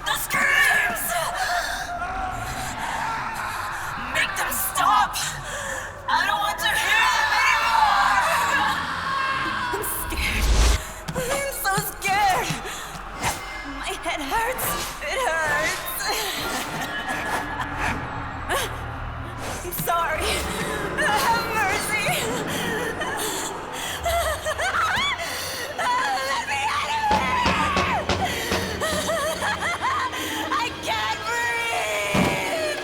The screams! Make them stop! I don't want to hear them anymore! I'm scared. I'm so scared. My head hurts. It hurts. I'm sorry. Have mercy. Let me out of here! I can't breathe!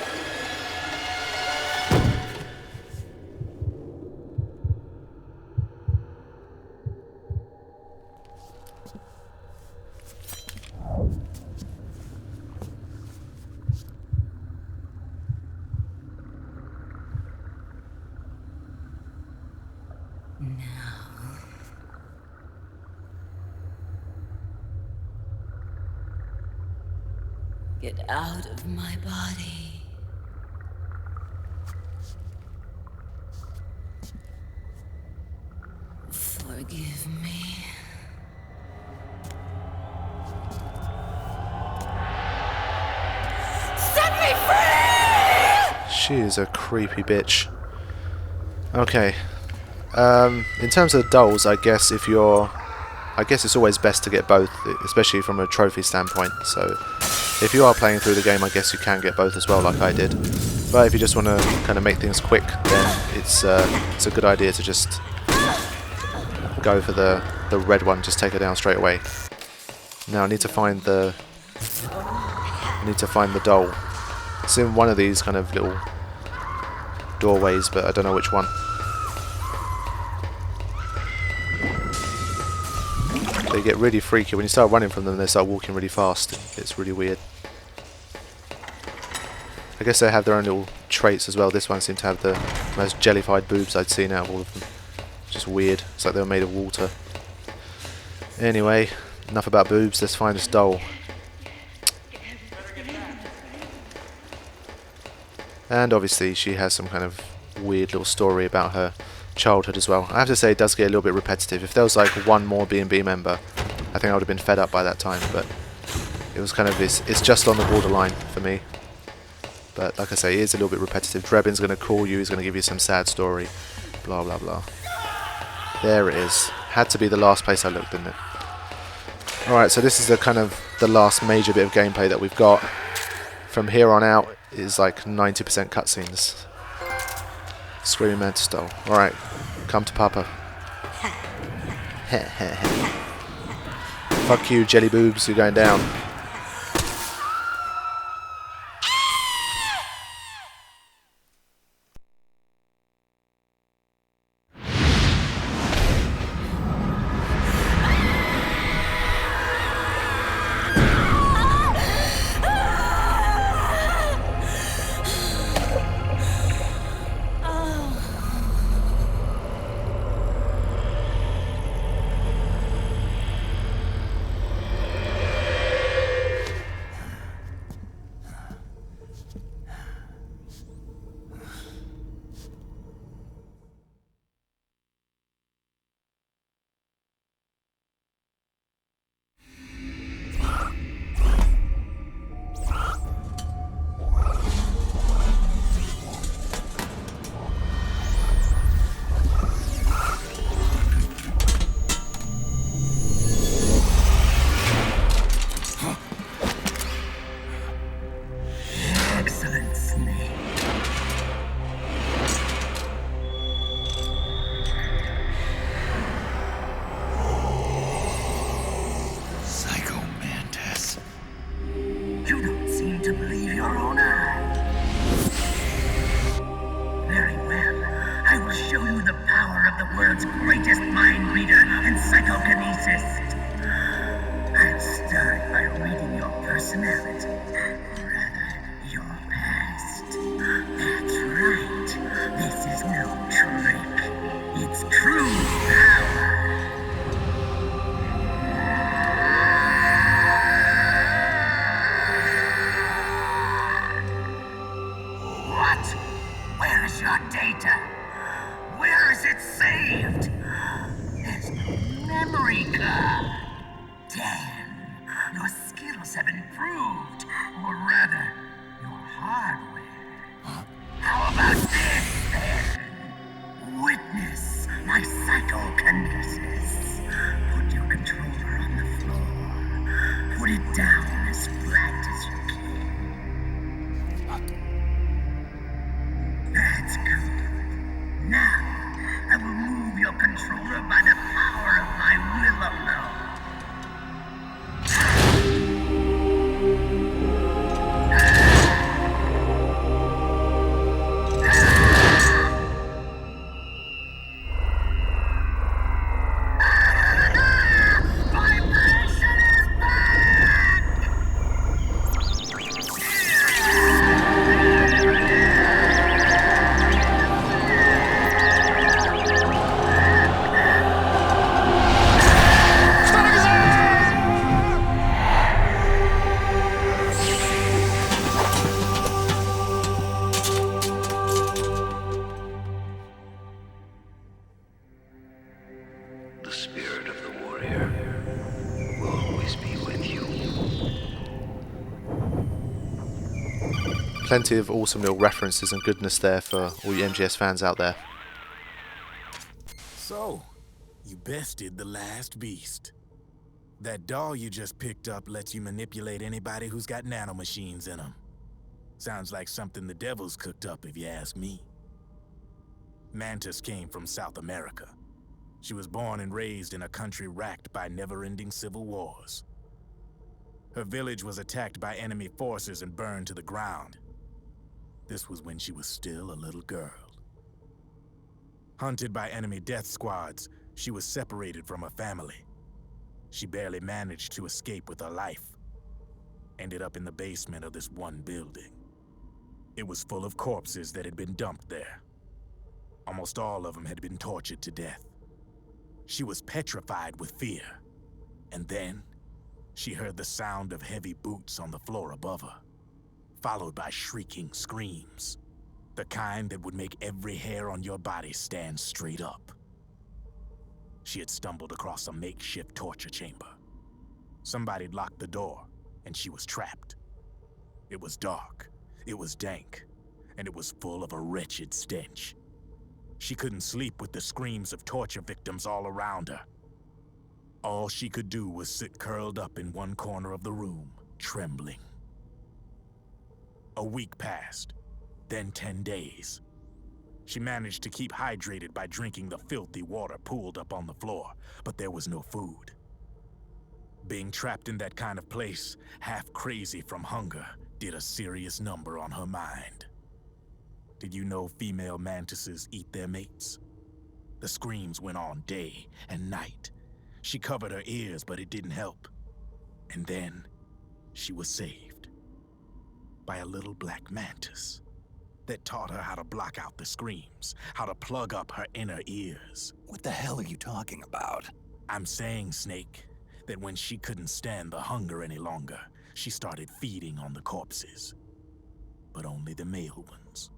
Get out of my body. Forgive me. Set me free! She is a creepy bitch. Okay. In terms of dolls, I guess it's always best to get both, especially from a trophy standpoint. So if you are playing through the game, I guess you can get both as well, like I did. But if you just want to kind of make things quick, then it's a good idea to just go for the red one, just take her down straight away. Now I need to find the doll. It's in one of these kind of little doorways, but I don't know which one. They get really freaky when you start running from them. They start walking really fast. It's really weird. I guess they have their own little traits as well. This one seemed to have the most jellified boobs I'd seen out of all of them. Just weird. It's like they were made of water. Anyway, enough about boobs. Let's find this doll. And obviously she has some kind of weird little story about her childhood as well. I have to say it does get a little bit repetitive. If there was like one more B&B member, I think I would have been fed up by that time, but it was kind of it's just on the borderline for me. But like I say, it is a little bit repetitive. Drebin's going to call you, he's going to give you some sad story, blah blah blah. There it is. Had to be the last place I looked, didn't it? Alright, so this is the kind of the last major bit of gameplay that we've got. From here on out is like 90% cutscenes. Screaming Mantis doll. Alright, come to Papa. Fuck you, jelly boobs, you're going down. world's greatest mind reader and psychokinesis. I'll start by reading your personality, rather, your past. That's right. This is no trick. It's true power. What? Where is your data? Where is it saved? There's no memory card. psychokinesis. Put your controller on the floor. Put it down as flat as you can. That's good. Now, I will move your controller by the power of my will alone. The spirit of the warrior will always be with you. Plenty of awesome little references and goodness there for all you MGS fans out there. So, you bested the last beast. That doll you just picked up lets you manipulate anybody who's got nanomachines in them. Sounds like something the devil's cooked up, if you ask me. Mantis came from South America. She was born and raised in a country racked by never-ending civil wars. Her village was attacked by enemy forces and burned to the ground. This was when she was still a little girl. Hunted by enemy death squads, she was separated from her family. She barely managed to escape with her life. Ended up in the basement of this one building. It was full of corpses that had been dumped there. Almost all of them had been tortured to death. She was petrified with fear. And then, she heard the sound of heavy boots on the floor above her, followed by shrieking screams. The kind that would make every hair on your body stand straight up. She had stumbled across a makeshift torture chamber. Somebody'd locked the door, and she was trapped. It was dark, it was dank, and it was full of a wretched stench. She couldn't sleep with the screams of torture victims all around her. All she could do was sit curled up in one corner of the room, trembling. A week passed, then 10 days. She managed to keep hydrated by drinking the filthy water pooled up on the floor, but there was no food. Being trapped in that kind of place, half crazy from hunger, did a serious number on her mind. Did you know female mantises eat their mates? The screams went on day and night. She covered her ears, but it didn't help. And then, she was saved by a little black mantis that taught her how to block out the screams, how to plug up her inner ears. What the hell are you talking about? I'm saying, Snake, that when she couldn't stand the hunger any longer, she started feeding on the corpses. But only the male ones.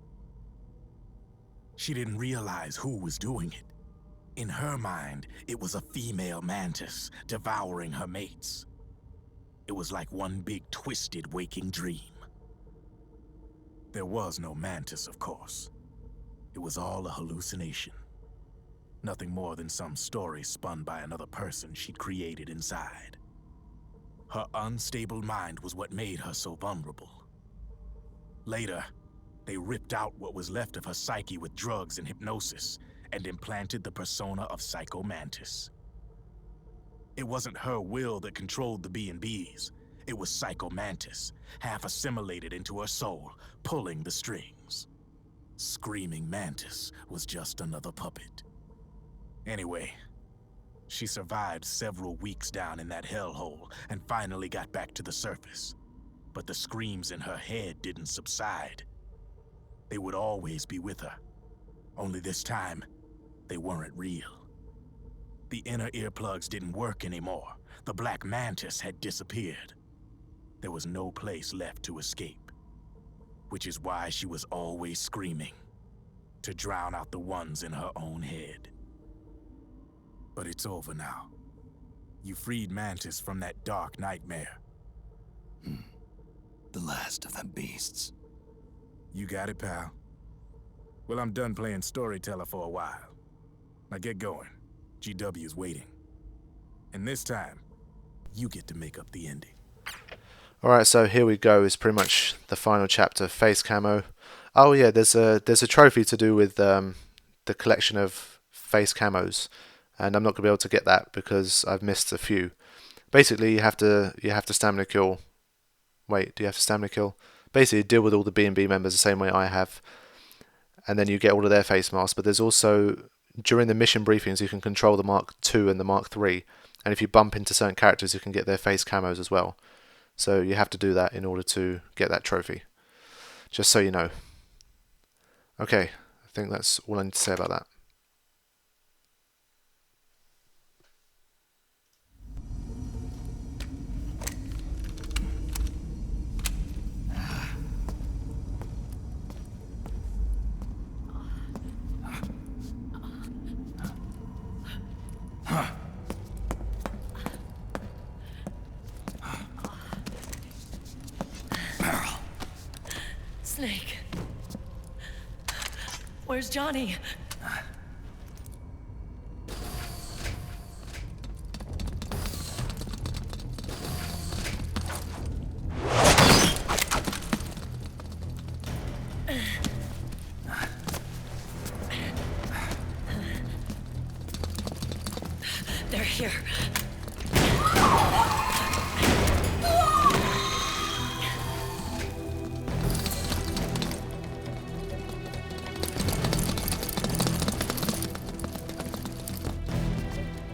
She didn't realize who was doing it. In her mind, it was a female mantis devouring her mates. It was like one big twisted waking dream. There was no mantis, of course. It was all a hallucination. Nothing more than some story spun by another person she'd created inside. Her unstable mind was what made her so vulnerable. Later, they ripped out what was left of her psyche with drugs and hypnosis and implanted the persona of Psycho Mantis. It wasn't her will that controlled the B&Bs. It was Psycho Mantis, half assimilated into her soul, pulling the strings. Screaming Mantis was just another puppet. Anyway, she survived several weeks down in that hellhole and finally got back to the surface. But the screams in her head didn't subside. They would always be with her. Only this time, they weren't real. The inner earplugs didn't work anymore. The black mantis had disappeared. There was no place left to escape. Which is why she was always screaming, to drown out the ones in her own head. But it's over now. You freed Mantis from that dark nightmare. The last of them beasts. You got it, pal. Well, I'm done playing storyteller for a while. Now get going. GW is waiting. And this time, you get to make up the ending. Alright, so here we go. It's pretty much the final chapter, face camo. Oh yeah, there's a trophy to do with the collection of face camos, and I'm not gonna be able to get that because I've missed a few. Basically, you have to stamina kill. Wait, do you have to stamina kill? Basically, deal with all the B&B members the same way I have, and then you get all of their face masks. But there's also, during the mission briefings, you can control the Mark II and the Mark III, and if you bump into certain characters, you can get their face camos as well. So you have to do that in order to get that trophy. Just so you know. Okay, I think that's all I need to say about that. Snake. Where's Johnny? They're here.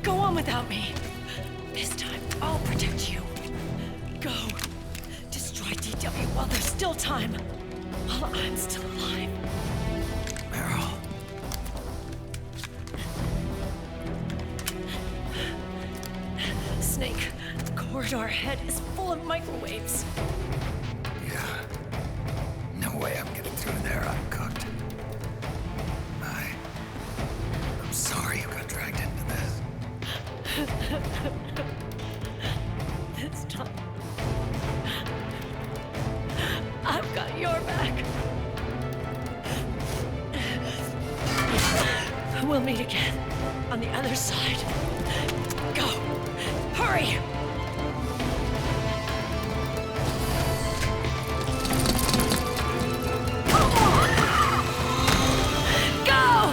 Go on without me. This time, I'll protect you. Go. Destroy DW while there's still time. While I'm still alive. Meryl. Snake, the corridor ahead is full of microwaves. Yeah. No way I'm getting through there uncooked. I'm sorry you got dragged into this. This time, I've got your back. We'll meet again on the other side. Go! Hurry! Go!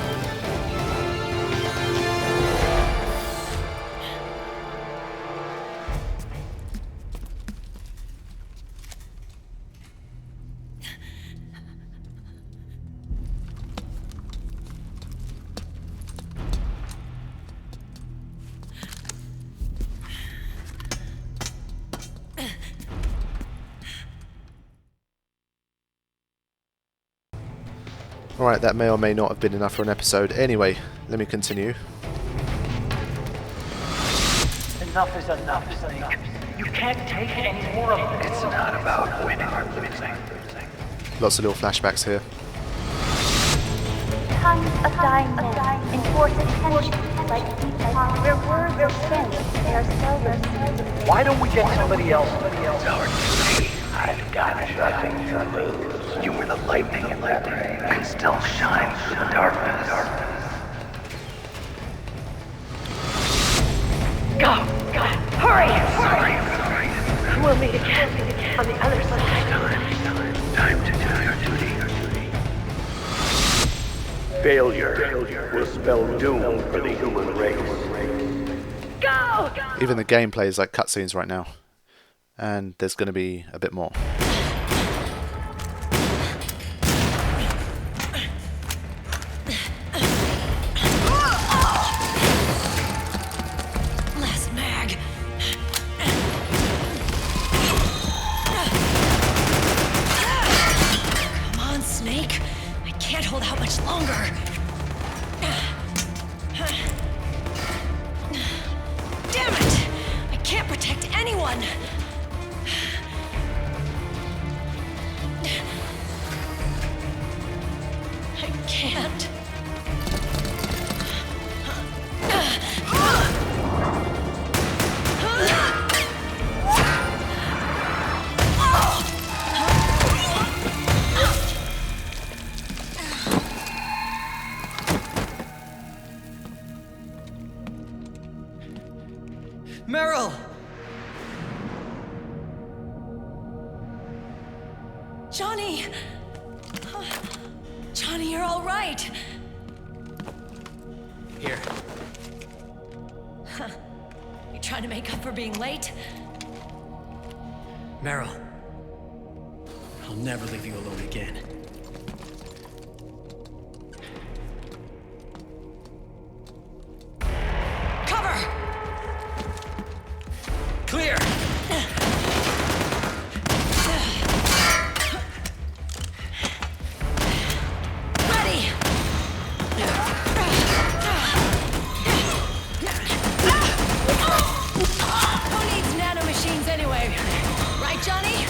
Alright, that may or may not have been enough for an episode. Anyway, let me continue. Enough is enough, Snake. You can't take any more of this. It's not about winning or losing. Lots of little flashbacks here. Tons of dying men enforce attention like people where words are spent, they are seldom. Why don't we get somebody else? It's our duty. I've got nothing to lose. You were the lightning in that rain. You can still shine through the darkness. Go! Hurry! Sorry. We'll meet again on the other side. Time to do your duty. Failure will spell doom for the human race. Go! Even the gameplay is like cutscenes right now. And there's going to be a bit more. Last mag. Come on, Snake. I can't hold out much longer. Damn it! I can't protect anyone. I can't. Meryl! Johnny! Johnny, you're all right. Here. You trying to make up for being late? Meryl. I'll never leave you alone again. Cover! Clear! Ready! Who needs nanomachines anyway? Right, Johnny?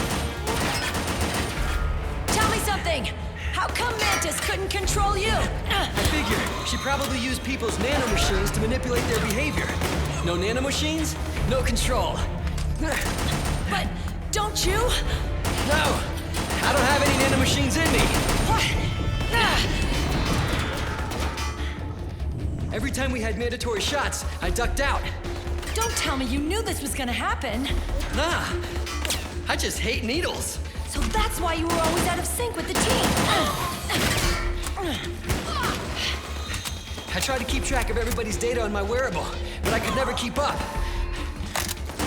Tell me something! How come Mantis couldn't control you? I figure she probably used people's nanomachines to manipulate their behavior. No nanomachines, no control. But don't you? No! I don't have any nanomachines in me! What? Every time we had mandatory shots, I ducked out. Don't tell me you knew this was gonna happen. Nah, I just hate needles. So that's why you were always out of sync with the team. I tried to keep track of everybody's data on my wearable, but I could never keep up.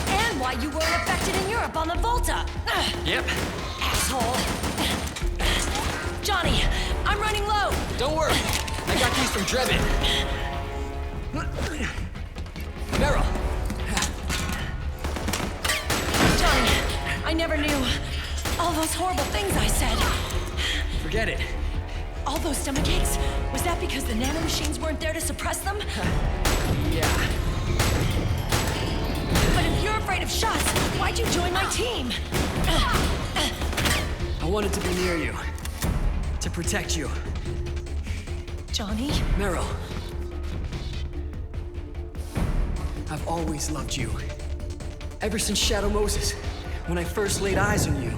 And why you weren't affected in Europe on the Volta. Yep. Asshole. Johnny, I'm running low. Don't worry, I got these from Drebin. Meryl. Johnny, I never knew all those horrible things I said. Forget it. All those stomach aches, was that because the nanomachines weren't there to suppress them? Yeah. But if you're afraid of shots, why'd you join my team? I wanted to be near you. To protect you. Johnny? Meryl. I've always loved you. Ever since Shadow Moses, when I first laid eyes on you.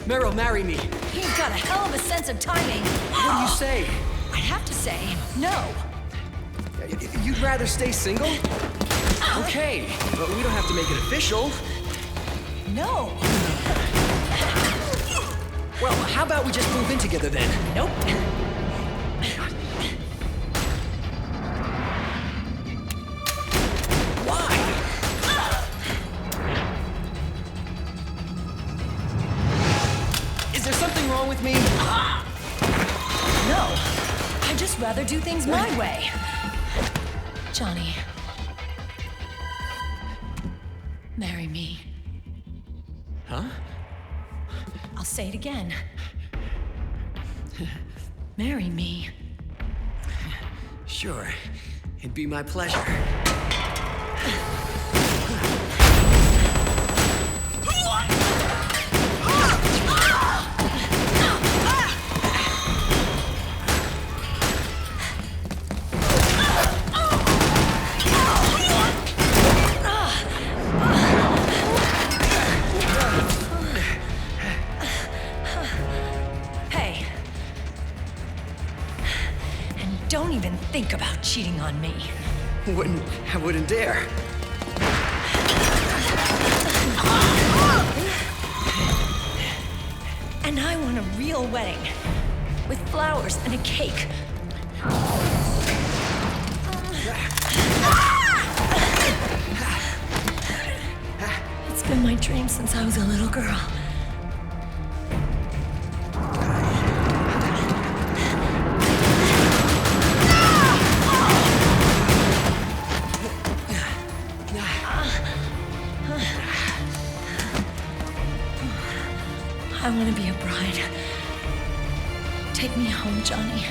Meryl, marry me. He's got a hell of a sense of timing. What do you say? I have to say, no. You'd rather stay single? Okay, but we don't have to make it official. No. Well, how about we just move in together then? Nope. Why? Is there something wrong with me? No. I'd just rather do things my way. Johnny. Marry me. Huh? I'll say it again. Marry me. Sure. It'd be my pleasure. Hey. And don't even think about cheating on me. I wouldn't dare. And I want a real wedding. With flowers and a cake. It's been my dream since I was a little girl. I want to be a bride. Take me home, Johnny.